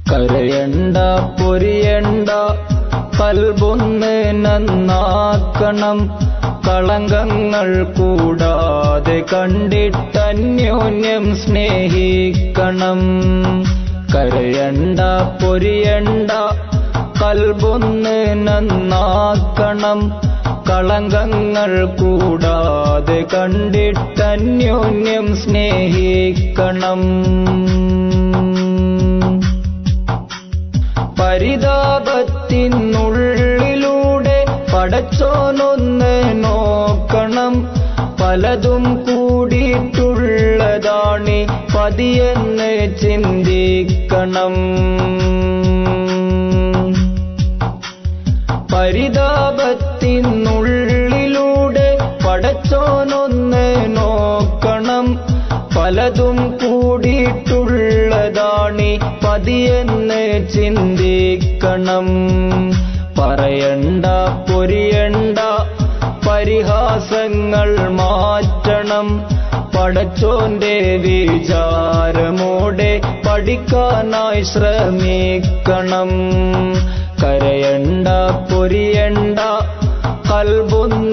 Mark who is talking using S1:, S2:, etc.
S1: കരയണ്ട പൊരിയണ്ട കൽബൊന്ന് നന്നാക്കണം, കളങ്കങ്ങൾ കൂടാതെ കണ്ടിട്ടന്യോന്യം സ്നേഹിക്കണം. കരയണ്ട പൊരിയണ്ട കൽബൊന്ന് നന്നാക്കണം, കളങ്കങ്ങൾ കൂടാതെ കണ്ടിട്ടന്യോന്യം സ്നേഹിക്കണം. പരിതാപത്തിനുള്ളിലൂടെ പടച്ചോനൊന്ന് നോക്കണം, പലതും കൂടിയിട്ടുള്ളതാണി പതിയെന്ന് ചിന്തിക്കണം. പരിതാപത്തിനുള്ളിലൂടെ പടച്ചോനൊന്ന് നോക്കണം, പലതും കൂടിയിട്ടുള്ളതാണി പതിയെന്ന് ചിന്തിക്കണം. പറയണ്ട പൊരിയണ്ട പരിഹാസങ്ങൾ മാറ്റണം, പടച്ചോന്റെ വിചാരമോടെ പഠിക്കാനായി ശ്രമിക്കണം. കരയണ്ട പൊരിയണ്ട കൽബൊന്ന്